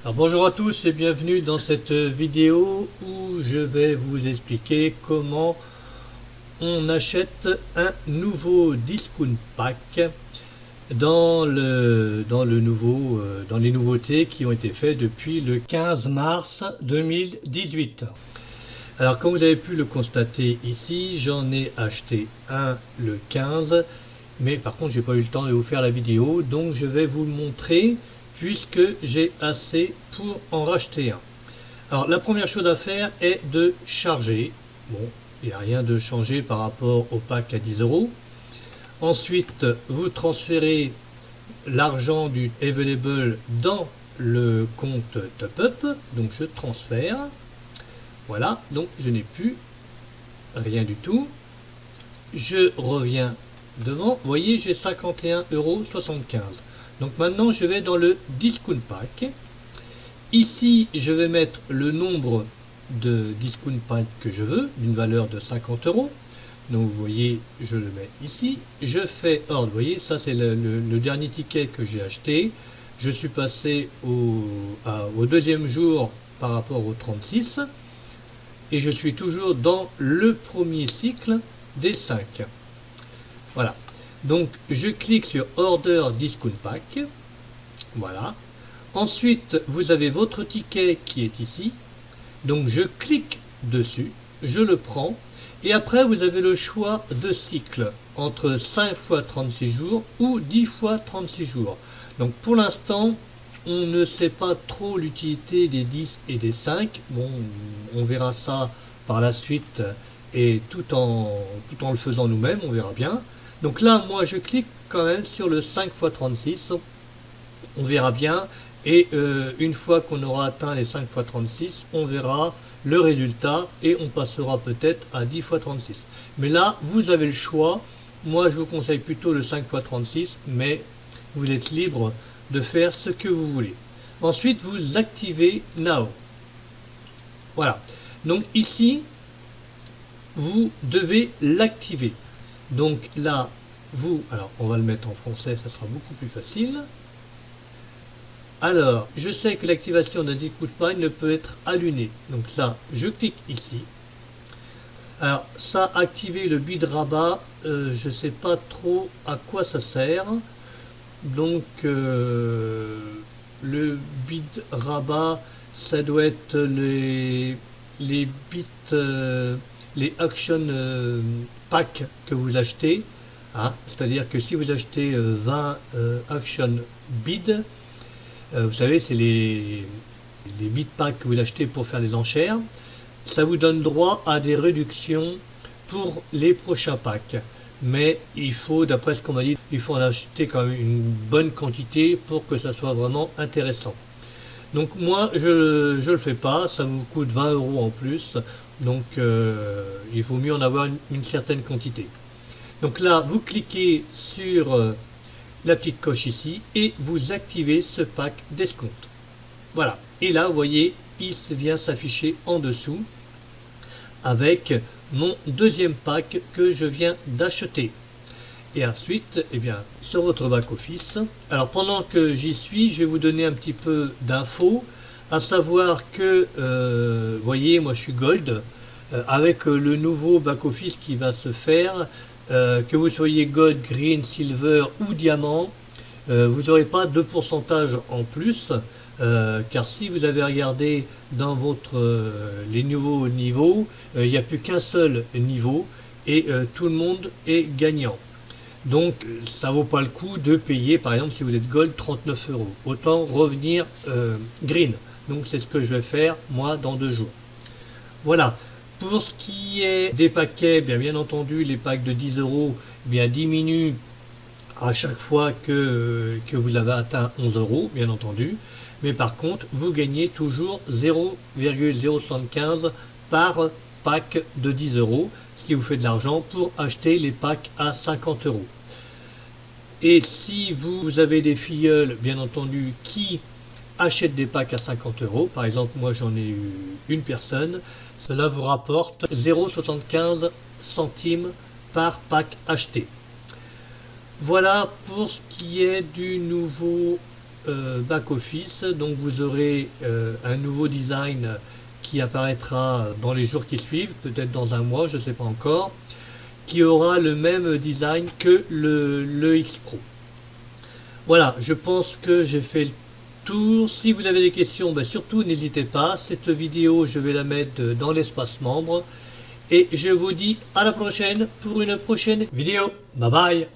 Alors bonjour à tous et bienvenue dans cette vidéo où je vais vous expliquer comment on achète un nouveau discount pack dans les nouveautés qui ont été faites depuis le 15 mars 2018. Alors comme vous avez pu le constater ici, j'en ai acheté un le 15, mais par contre j'ai pas eu le temps de vous faire la vidéo, donc je vais vous le montrer puisque j'ai assez pour en racheter un. Alors la première chose à faire est de charger. Bon, il n'y a rien de changé par rapport au pack à 10 euros. Ensuite, vous transférez l'argent du Available dans le compte Top Up. Donc je transfère. Voilà, donc je n'ai plus rien du tout. Je reviens devant. Vous voyez, j'ai 51,75 €. Donc maintenant, je vais dans le Discount Pack. Ici, je vais mettre le nombre de Discount Pack que je veux, d'une valeur de 50 €. Donc vous voyez, je le mets ici. Je fais ordre. Vous voyez, ça c'est le dernier ticket que j'ai acheté. Je suis passé au deuxième jour par rapport au 36. Et je suis toujours dans le premier cycle des 5. Voilà. Donc je clique sur Order Discount Pack. Voilà. Ensuite, vous avez votre ticket qui est ici. Donc je clique dessus, je le prends. Et après, vous avez le choix de cycle entre 5 fois 36 jours ou 10 fois 36 jours. Donc pour l'instant, on ne sait pas trop l'utilité des 10 et des 5. Bon, on verra ça par la suite et tout en le faisant nous-mêmes, on verra bien. Donc là, moi, je clique quand même sur le 5 x 36. On verra bien. Et une fois qu'on aura atteint les 5 x 36, on verra le résultat et on passera peut-être à 10 x 36. Mais là, vous avez le choix. Moi, je vous conseille plutôt le 5 x 36, mais vous êtes libre de faire ce que vous voulez. Ensuite, vous activez Now. Voilà. Donc ici, vous devez l'activer. Donc là, alors on va le mettre en français, ça sera beaucoup plus facile. Alors, je sais que l'activation d'un Discount Pack ne peut être allumée. Donc là, je clique ici. Alors, ça, activer le bid rabat, je ne sais pas trop à quoi ça sert. Donc, le bid rabat, ça doit être les bits, les action packs que vous achetez. Hein, c'est-à-dire que si vous achetez 20 action bid, vous savez, c'est les bit packs que vous achetez pour faire des enchères. Ça vous donne droit à des réductions pour les prochains packs. Mais il faut, d'après ce qu'on m'a dit, il faut en acheter quand même une bonne quantité pour que ça soit vraiment intéressant. Donc moi, je le fais pas, ça vous coûte 20 € en plus. Donc il vaut mieux en avoir une certaine quantité. Donc là, vous cliquez sur la petite coche ici et vous activez ce pack d'escompte. Voilà. Et là, vous voyez, il vient s'afficher en dessous avec mon deuxième pack que je viens d'acheter. Et ensuite, eh bien, sur votre back office. Alors pendant que j'y suis, je vais vous donner un petit peu d'infos, à savoir que, vous voyez, moi je suis Gold, avec le nouveau back office qui va se faire. Que vous soyez Gold, Green, Silver ou Diamant, vous n'aurez pas de pourcentage en plus, car si vous avez regardé dans les nouveaux niveaux, il n'y a plus qu'un seul niveau et tout le monde est gagnant. Donc ça vaut pas le coup de payer, par exemple si vous êtes Gold, 39 €. Autant revenir Green. Donc c'est ce que je vais faire moi dans 2 jours. Voilà. Pour ce qui est des paquets, bien entendu, les packs de 10 € diminuent à chaque fois que vous avez atteint 11 €, bien entendu. Mais par contre, vous gagnez toujours 0,075 par pack de 10 €, ce qui vous fait de l'argent pour acheter les packs à 50 €. Et si vous avez des filleuls, bien entendu, qui achètent des packs à 50 €, par exemple, moi j'en ai eu une personne, cela vous rapporte 0,75 centimes par pack acheté. Voilà pour ce qui est du nouveau back office. Donc vous aurez un nouveau design qui apparaîtra dans les jours qui suivent, peut-être dans un mois, je ne sais pas encore, qui aura le même design que le X Pro. Voilà, je pense que j'ai fait le tour. Si vous avez des questions, ben surtout n'hésitez pas. Cette vidéo, je vais la mettre dans l'espace membre. Et je vous dis à la prochaine pour une prochaine vidéo. Bye bye.